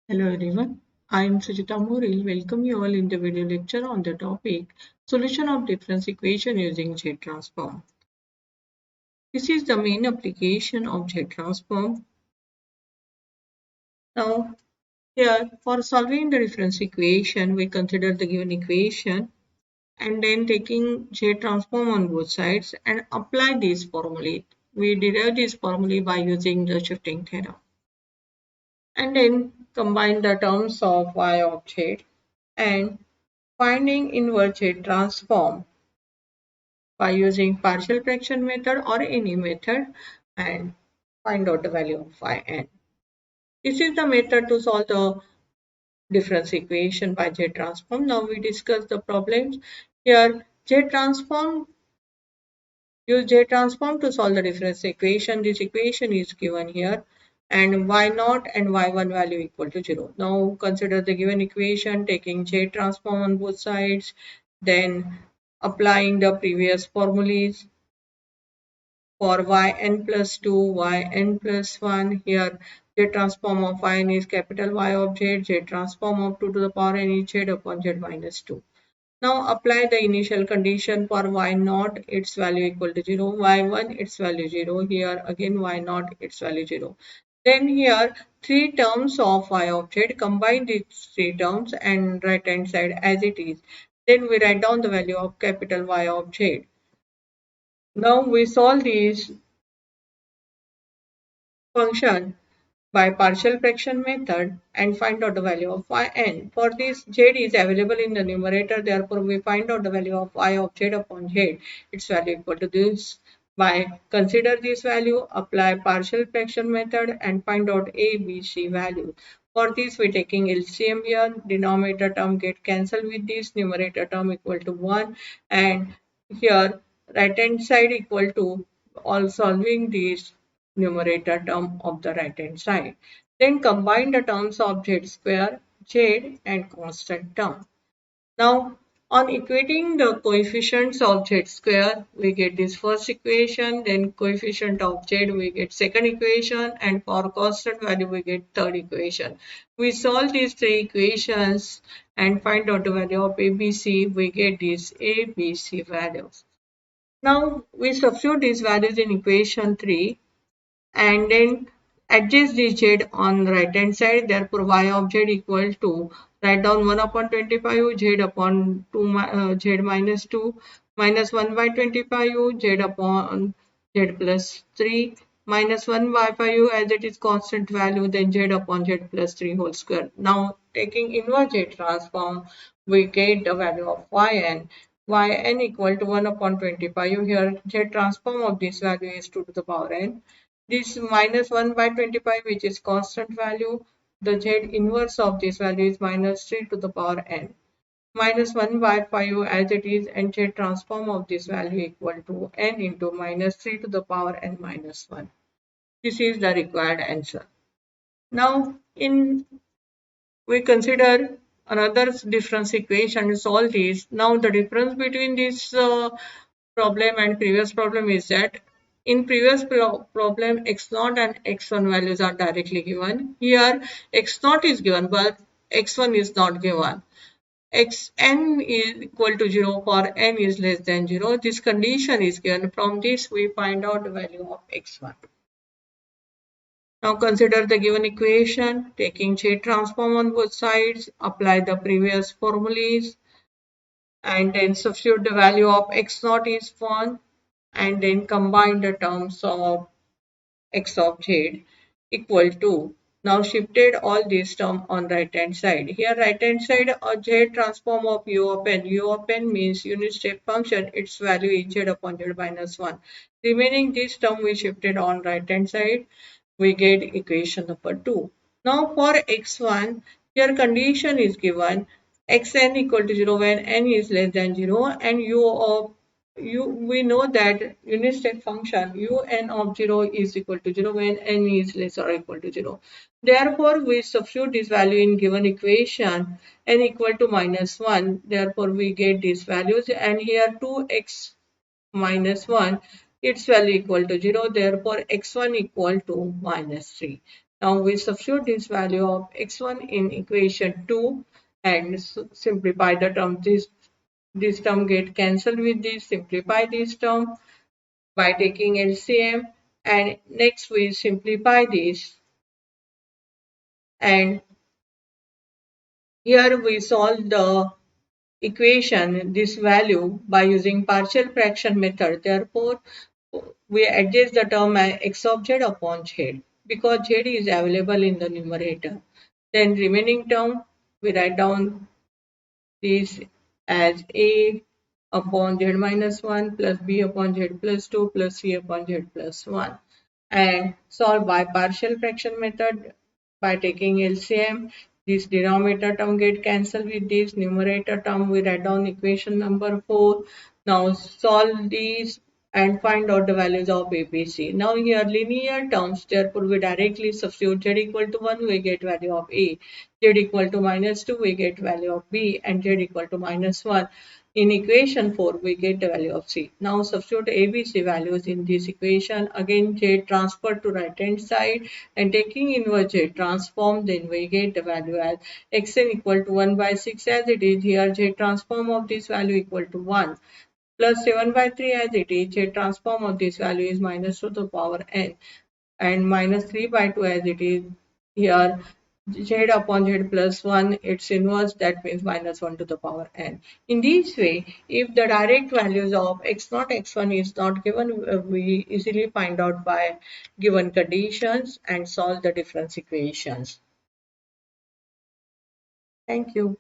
Hello everyone, I am Sujita Moril. Welcome you all in the video lecture on the topic Solution of Difference Equation using Z transform. This is the main application of Z transform. Now here for solving the difference equation we consider the given equation and then taking Z transform on both sides and apply this formula. We derive this formula by using the shifting theorem and then combine the terms of y of Z and finding inverse Z transform by using partial fraction method or any method and find out the value of yn. This is the method to solve the difference equation by Z transform. Now we discuss the problems. Here Z transform use Z transform to solve the difference equation. This equation is given here and y0 and y1 value equal to 0. Now consider the given equation taking Z transform on both sides, then applying the previous formulas for yn plus 2, yn plus 1. Here, Z transform of yn is capital Y of Z, Z transform of 2 to the power n is Z upon Z minus 2. Now apply the initial condition for y0, its value equal to 0, y1, its value 0. Here again y0, its value 0. Then here three terms of y of Z, combine these three terms and right hand side as it is. Then we write down the value of capital Y of Z. Now we solve these function by partial fraction method and find out the value of yn. For this, z is available in the numerator, therefore we find out the value of y of z upon z. Its value equal to this. By consider this value, apply partial fraction method and find out a, b, c value. For this, we taking LCM here, denominator term get cancelled with this, numerator term equal to 1 and here right hand side equal to all solving this numerator term of the right hand side. Then combine the terms of z square, z and constant term. Now on equating the coefficients of z square, we get this first equation, then coefficient of z we get second equation and for constant value we get third equation. We solve these three equations and find out the value of ABC, we get these ABC values. Now we substitute these values in equation 3 and then adjust the z on the right hand side, therefore y of z equal to write down 1 upon 25 z upon 2 z minus 2 minus 1 by 25 z upon z plus 3 minus 1 by 5 as it is constant value, then z upon z plus 3 whole square. Now taking inverse z transform we get the value of yn equal to 1 upon 25. Here z transform of this value is 2 to the power n. This minus 1 by 25 which is constant value, the z inverse of this value is minus 3 to the power n. Minus 1 by 5 as it is and z transform of this value equal to n into minus 3 to the power n minus 1. This is the required answer. Now we consider another difference equation to solve this. Now the difference between this problem and previous problem is that in previous problem x0 and x1 values are directly given. Here x0 is given but x1 is not given. Xn is equal to 0 for n is less than 0. This condition is given. From this we find out the value of x1. Now consider the given equation, taking Z transform on both sides, apply the previous formulas and then substitute the value of x0 is 1 and then combine the terms of x of z equal to, now shifted all these terms on right hand side. Here right hand side a z transform of u of n means unit step function, its value is z upon z minus 1. Remaining this term we shifted on right hand side, we get equation number 2. Now for x1, here condition is given xn equal to 0 when n is less than 0 and we know that unit step function un of 0 is equal to 0 when n is less or equal to 0. Therefore, we substitute this value in given equation n equal to minus 1. Therefore, we get these values and here 2x minus 1 its value equal to 0, therefore x1 equal to minus 3. Now we substitute this value of x1 in equation 2 and simplify the term. This term get cancelled with this, simplify this term by taking LCM, and next we simplify this, and here we solve the equation this value by using partial fraction method. Therefore we adjust the term as x of z upon z because z is available in the numerator. Then remaining term we write down this as a upon z minus 1 plus b upon z plus 2 plus c upon z plus 1, and solve by partial fraction method by taking LCM. This denominator term get cancelled with this numerator term. We write down equation number 4. Now solve these and find out the values of ABC. Now here linear terms, therefore we directly substitute z equal to 1, we get value of A, z equal to minus 2, we get value of B, and z equal to minus 1. In equation 4, we get the value of C. Now substitute ABC values in this equation. Again, J transfer to right hand side and taking inverse J transform, then we get the value as xn equal to 1 by 6 as it is here. J transform of this value equal to 1 plus 7 by 3 as it is. J transform of this value is minus to the power n, and minus 3 by 2 as it is here. Z upon z plus 1, its inverse, that means minus 1 to the power n. In this way, if the direct values of x0, x1 is not given, we easily find out by given conditions and solve the difference equations. Thank you.